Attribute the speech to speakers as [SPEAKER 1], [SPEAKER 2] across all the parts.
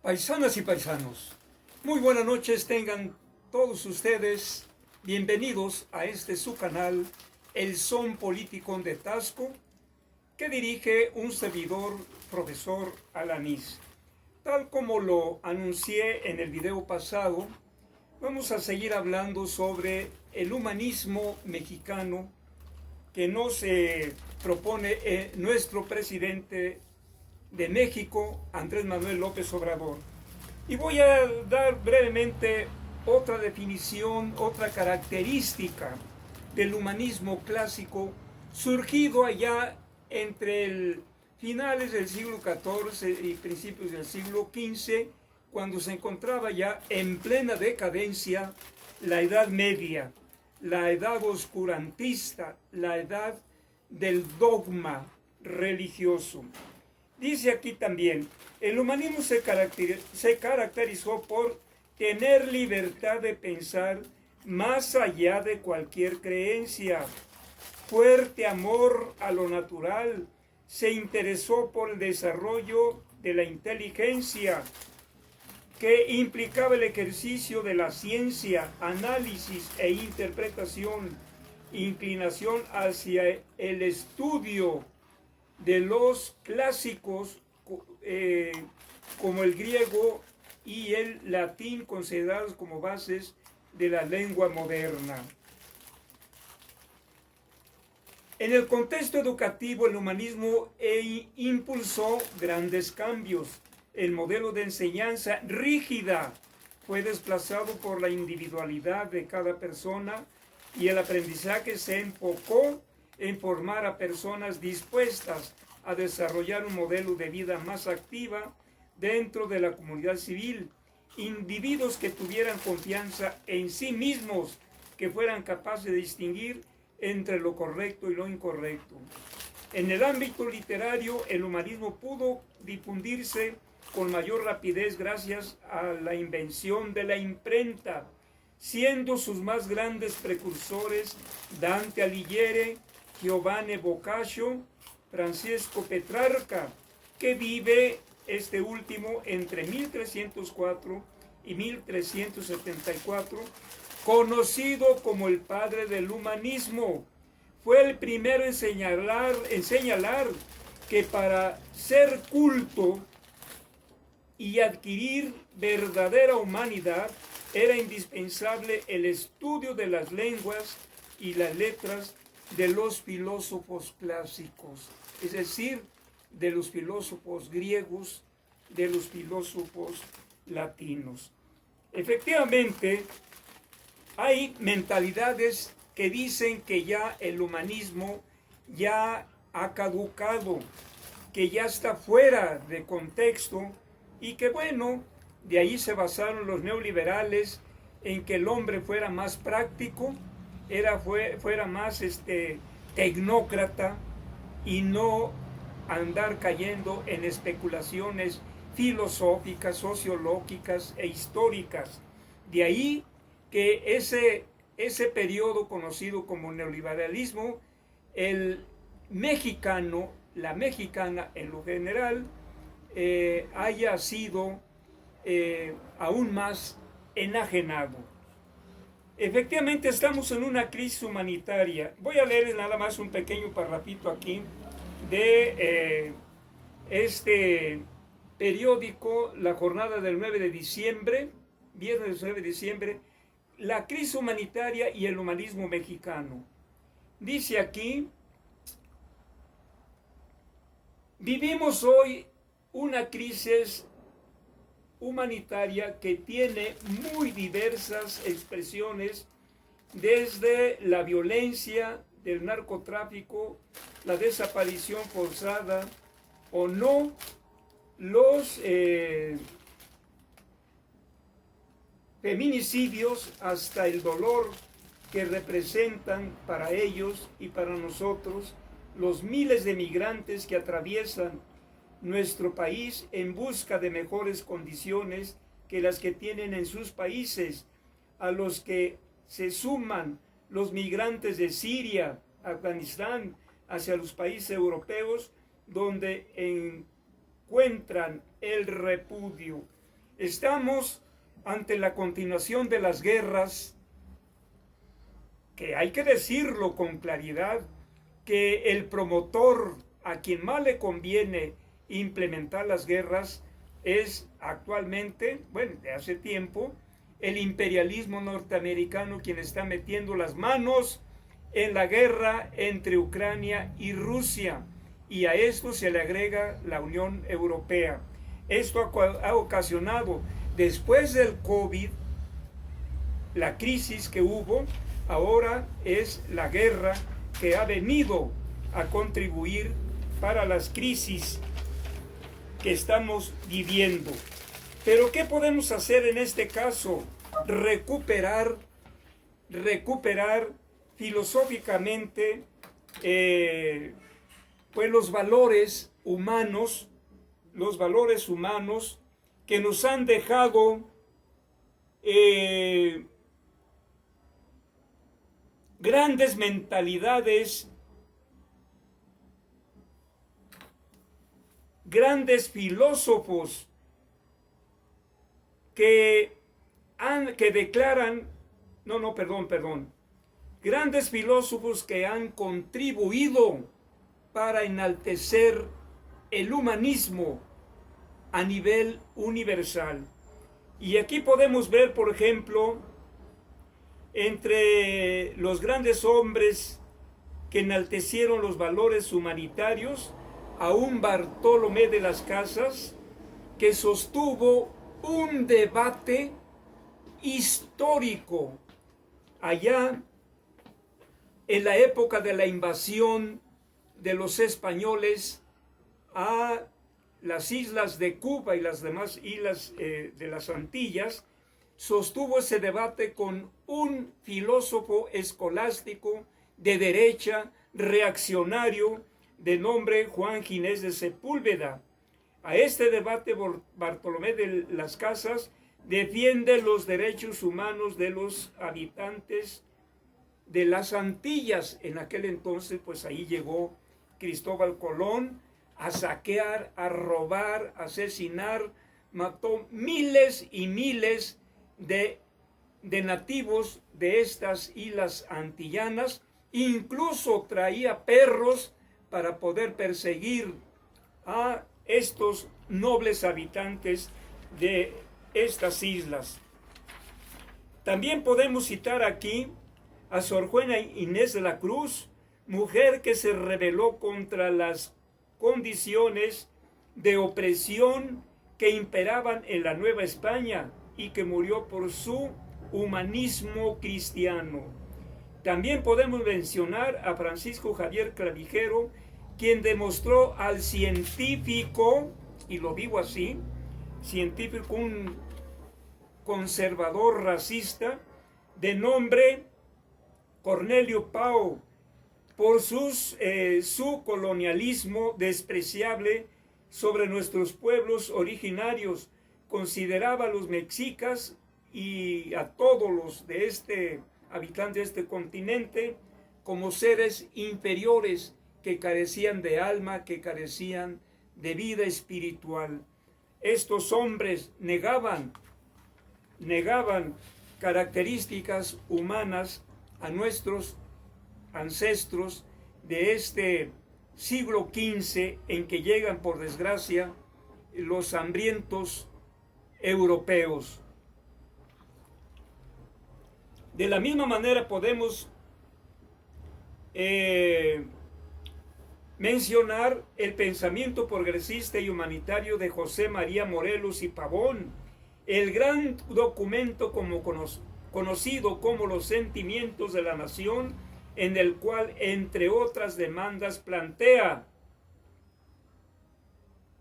[SPEAKER 1] Paisanas y paisanos, muy buenas noches tengan todos ustedes. Bienvenidos a este su canal, El Son Político de Tasco, que dirige un servidor, profesor Alanís. Tal como lo anuncié en el video pasado, vamos a seguir hablando sobre el humanismo mexicano que nos propone nuestro presidente de México, Andrés Manuel López Obrador. Y voy a dar brevemente otra definición, otra característica del humanismo clásico surgido allá entre finales del siglo XIV y principios del siglo XV, cuando se encontraba ya en plena decadencia la Edad Media, la edad oscurantista, la edad del dogma religioso. Dice aquí también, el humanismo se caracterizó por tener libertad de pensar más allá de cualquier creencia, fuerte amor a lo natural, se interesó por el desarrollo de la inteligencia, que implicaba el ejercicio de la ciencia, análisis e interpretación, inclinación hacia el estudio de los clásicos como el griego y el latín, considerados como bases de la lengua moderna. En el contexto educativo, el humanismo impulsó grandes cambios. El modelo de enseñanza rígida fue desplazado por la individualidad de cada persona y el aprendizaje se enfocó en formar a personas dispuestas a desarrollar un modelo de vida más activa dentro de la comunidad civil, individuos que tuvieran confianza en sí mismos, que fueran capaces de distinguir entre lo correcto y lo incorrecto. En el ámbito literario, el humanismo pudo difundirse con mayor rapidez gracias a la invención de la imprenta, siendo sus más grandes precursores Dante Alighieri, Giovanni Boccaccio, Francesco Petrarca, que vive este último entre 1304 y 1374, conocido como el padre del humanismo. Fue el primero en señalar que para ser culto y adquirir verdadera humanidad era indispensable el estudio de las lenguas y las letras de los filósofos clásicos, es decir, de los filósofos griegos, de los filósofos latinos. Efectivamente, hay mentalidades que dicen que ya el humanismo ya ha caducado, que ya está fuera de contexto y que bueno, de ahí se basaron los neoliberales en que el hombre fuera más práctico, fuera más tecnócrata y no andar cayendo en especulaciones filosóficas, sociológicas e históricas. De ahí que ese periodo conocido como neoliberalismo, el mexicano, la mexicana en lo general, haya sido aún más enajenado. Efectivamente estamos en una crisis humanitaria. Voy a leer nada más un pequeño parrafito aquí de este periódico, La Jornada del 9 de diciembre, viernes 9 de diciembre, la crisis humanitaria y el humanismo mexicano. Dice aquí, vivimos hoy una crisis humanitaria que tiene muy diversas expresiones, desde la violencia del narcotráfico, la desaparición forzada o no, los feminicidios, hasta el dolor que representan para ellos y para nosotros los miles de migrantes que atraviesan nuestro país en busca de mejores condiciones que las que tienen en sus países, a los que se suman los migrantes de Siria, Afganistán, hacia los países europeos, donde encuentran el repudio. Estamos ante la continuación de las guerras, que hay que decirlo con claridad, que el promotor, a quien más le conviene implementar las guerras, es actualmente, bueno, de hace tiempo, el imperialismo norteamericano, quien está metiendo las manos en la guerra entre Ucrania y Rusia, y a esto se le agrega la Unión Europea. Esto ha ocasionado, después del COVID, la crisis que hubo, ahora es la guerra que ha venido a contribuir para las crisis que estamos viviendo. Pero ¿qué podemos hacer en este caso? Recuperar filosóficamente pues los valores humanos que nos han dejado grandes mentalidades, grandes filósofos grandes filósofos que han contribuido para enaltecer el humanismo a nivel universal. Y aquí podemos ver, por ejemplo, entre los grandes hombres que enaltecieron los valores humanitarios, a un Bartolomé de las Casas, que sostuvo un debate histórico allá en la época de la invasión de los españoles a las islas de Cuba y las demás islas de las Antillas. Sostuvo ese debate con un filósofo escolástico de derecha, reaccionario, de nombre Juan Ginés de Sepúlveda. A este debate Bartolomé de las Casas defiende los derechos humanos de los habitantes de las Antillas. En aquel entonces, pues ahí llegó Cristóbal Colón a saquear, a robar, a asesinar, mató miles y miles de nativos de estas islas antillanas, incluso traía perros para poder perseguir a estos nobles habitantes de estas islas. También podemos citar aquí a Sor Juana Inés de la Cruz, mujer que se rebeló contra las condiciones de opresión que imperaban en la Nueva España y que murió por su humanismo cristiano. También podemos mencionar a Francisco Javier Clavijero, quien demostró al científico, y lo digo así, científico, un conservador racista de nombre Cornelio Pau, por su colonialismo despreciable sobre nuestros pueblos originarios. Consideraba a los mexicas y a todos los de habitantes de este continente como seres inferiores que carecían de alma, que carecían de vida espiritual. Estos hombres negaban características humanas a nuestros ancestros de este siglo XV, en que llegan, por desgracia, los hambrientos europeos. De la misma manera podemos mencionar el pensamiento progresista y humanitario de José María Morelos y Pavón, el gran documento conocido como Los Sentimientos de la Nación, en el cual, entre otras demandas, plantea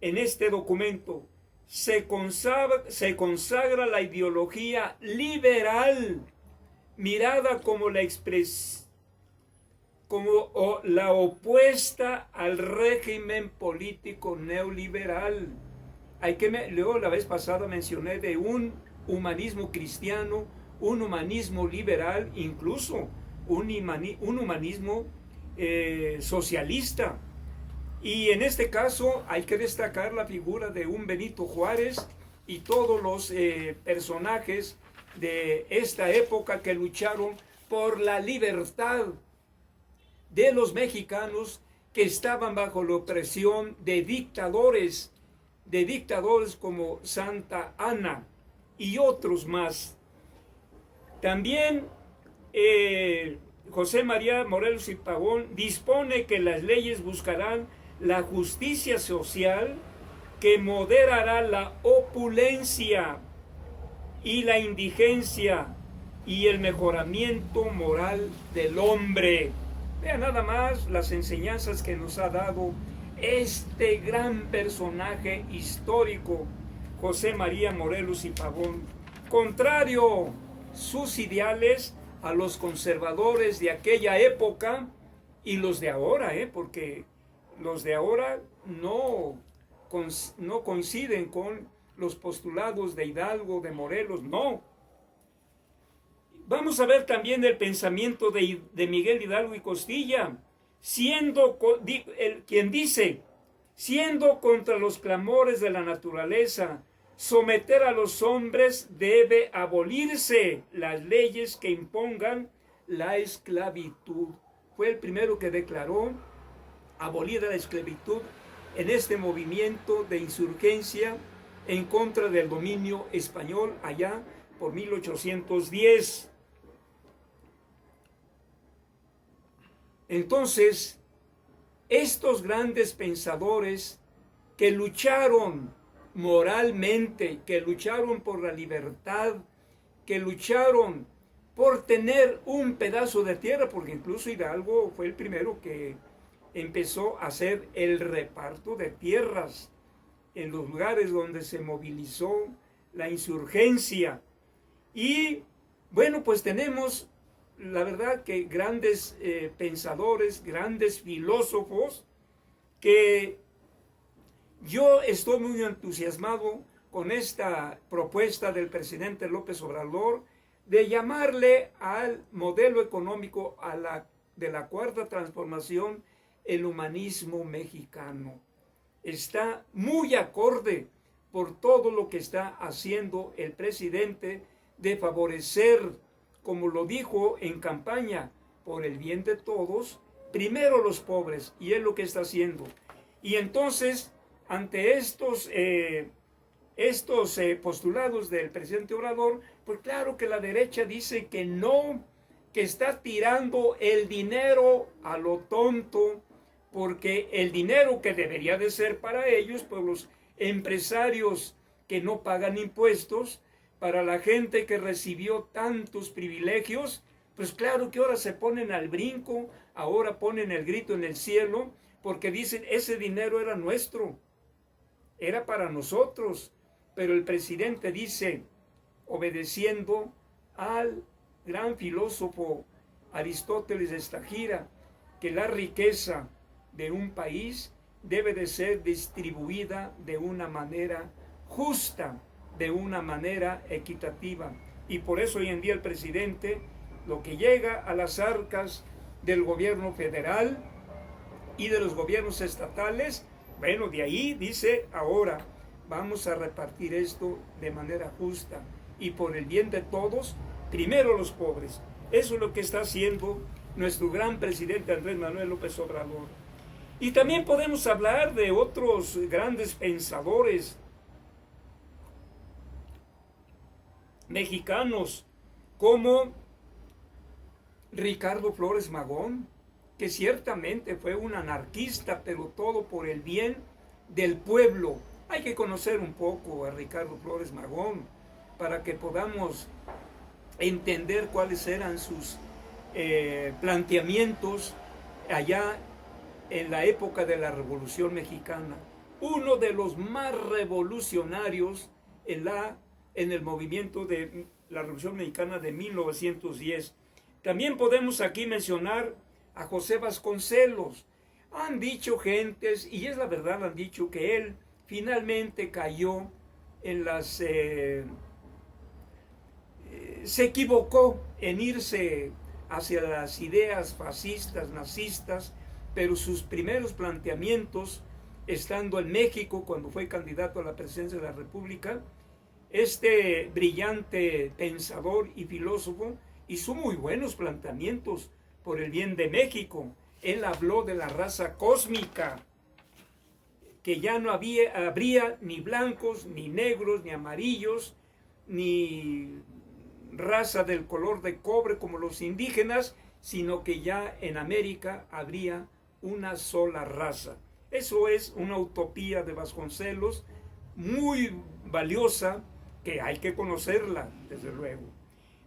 [SPEAKER 1] en este documento se consagra la ideología liberal, mirada como la opuesta al régimen político neoliberal. Luego la vez pasada mencioné de un humanismo cristiano, un humanismo liberal, incluso un humanismo socialista. Y en este caso hay que destacar la figura de un Benito Juárez, y todos los personajes de esta época que lucharon por la libertad de los mexicanos que estaban bajo la opresión de dictadores como Santa Anna y otros más. También José María Morelos y Pavón dispone que las leyes buscarán la justicia social que moderará la opulencia y la indigencia y el mejoramiento moral del hombre. Vean nada más las enseñanzas que nos ha dado este gran personaje histórico, José María Morelos y Pavón. Contrario sus ideales a los conservadores de aquella época y los de ahora, porque los de ahora no coinciden con los postulados de Hidalgo, de Morelos, no. Vamos a ver también el pensamiento de Miguel Hidalgo y Costilla, quien dice, siendo contra los clamores de la naturaleza, someter a los hombres debe abolirse las leyes que impongan la esclavitud. Fue el primero que declaró abolir la esclavitud en este movimiento de insurgencia en contra del dominio español allá por 1810. Entonces, estos grandes pensadores que lucharon moralmente, que lucharon por la libertad, que lucharon por tener un pedazo de tierra, porque incluso Hidalgo fue el primero que empezó a hacer el reparto de tierras en los lugares donde se movilizó la insurgencia. Y bueno, pues tenemos la verdad que grandes pensadores, grandes filósofos, que yo estoy muy entusiasmado con esta propuesta del presidente López Obrador de llamarle al modelo económico de la cuarta transformación el humanismo mexicano. Está muy acorde por todo lo que está haciendo el presidente de favorecer, como lo dijo en campaña, por el bien de todos, primero los pobres, y es lo que está haciendo. Y entonces, ante estos postulados del presidente Obrador, pues claro que la derecha dice que no, que está tirando el dinero a lo tonto, porque el dinero que debería de ser para ellos, pues los empresarios que no pagan impuestos, para la gente que recibió tantos privilegios, pues claro que ahora se ponen al brinco, ahora ponen el grito en el cielo, porque dicen, ese dinero era nuestro, era para nosotros. Pero el presidente dice, obedeciendo al gran filósofo Aristóteles de Estagira, que la riqueza de un país debe de ser distribuida de una manera justa, de una manera equitativa. Y por eso hoy en día el presidente, lo que llega a las arcas del gobierno federal y de los gobiernos estatales, bueno, de ahí dice, ahora vamos a repartir esto de manera justa y por el bien de todos, primero los pobres. Eso es lo que está haciendo nuestro gran presidente Andrés Manuel López Obrador. Y también podemos hablar de otros grandes pensadores mexicanos, como Ricardo Flores Magón, que ciertamente fue un anarquista, pero todo por el bien del pueblo. Hay que conocer un poco a Ricardo Flores Magón para que podamos entender cuáles eran sus planteamientos allá en la época de la Revolución Mexicana. Uno de los más revolucionarios en el movimiento de la Revolución Mexicana de 1910. También podemos aquí mencionar a José Vasconcelos. Han dicho gentes, y es la verdad, han dicho que él finalmente cayó en se equivocó en irse hacia las ideas fascistas, nazistas, pero sus primeros planteamientos, estando en México cuando fue candidato a la presidencia de la República, Este brillante pensador y filósofo hizo muy buenos planteamientos por el bien de México. Él habló de la raza cósmica, que ya no habría ni blancos, ni negros, ni amarillos, ni raza del color de cobre como los indígenas, sino que ya en América habría una sola raza. Eso es una utopía de Vasconcelos, muy valiosa, que hay que conocerla, desde luego.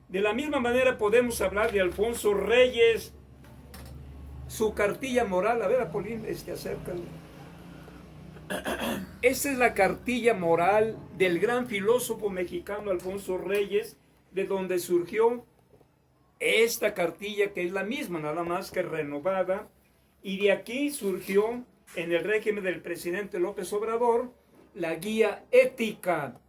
[SPEAKER 1] De la misma manera podemos hablar de Alfonso Reyes, su cartilla moral. A ver, Apolín, acércalo. Esta es la cartilla moral del gran filósofo mexicano Alfonso Reyes, de donde surgió esta cartilla, que es la misma, nada más que renovada, y de aquí surgió, en el régimen del presidente López Obrador, la guía ética,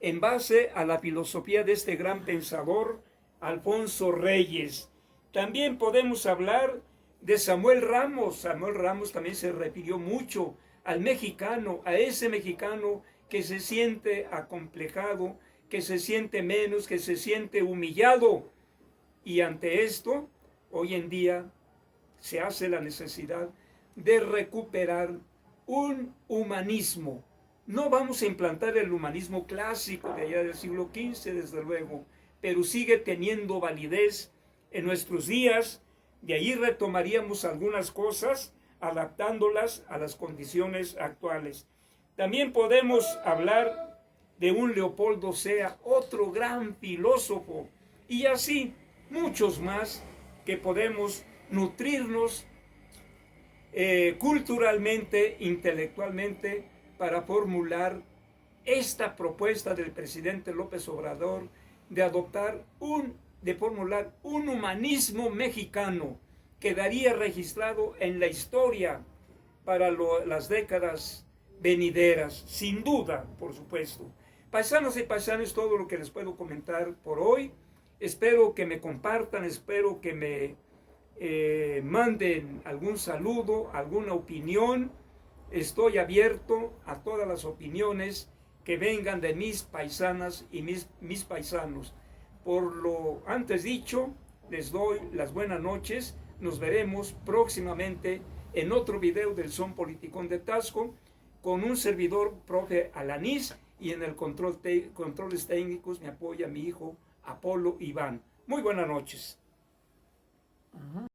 [SPEAKER 1] en base a la filosofía de este gran pensador, Alfonso Reyes. También podemos hablar de Samuel Ramos. Samuel Ramos también se refirió mucho al mexicano, a ese mexicano que se siente acomplejado, que se siente menos, que se siente humillado. Y ante esto, hoy en día, se hace la necesidad de recuperar un humanismo. No vamos a implantar el humanismo clásico de allá del siglo XV, desde luego, pero sigue teniendo validez en nuestros días. De ahí retomaríamos algunas cosas, adaptándolas a las condiciones actuales. También podemos hablar de un Leopoldo Sea, otro gran filósofo, y así muchos más que podemos nutrirnos culturalmente, intelectualmente, para formular esta propuesta del presidente López Obrador de formular un humanismo mexicano, quedaría registrado en la historia para las décadas venideras, sin duda, por supuesto. Paisanos y paisanos, todo lo que les puedo comentar por hoy. Espero que me compartan, espero que me manden algún saludo, alguna opinión. Estoy abierto a todas las opiniones que vengan de mis paisanas y mis paisanos. Por lo antes dicho, les doy las buenas noches. Nos veremos próximamente en otro video del Son Politicón de Taxco, con un servidor, profe Alanís, y en el controles técnicos me apoya mi hijo Apolo Iván. Muy buenas noches.
[SPEAKER 2] Ajá.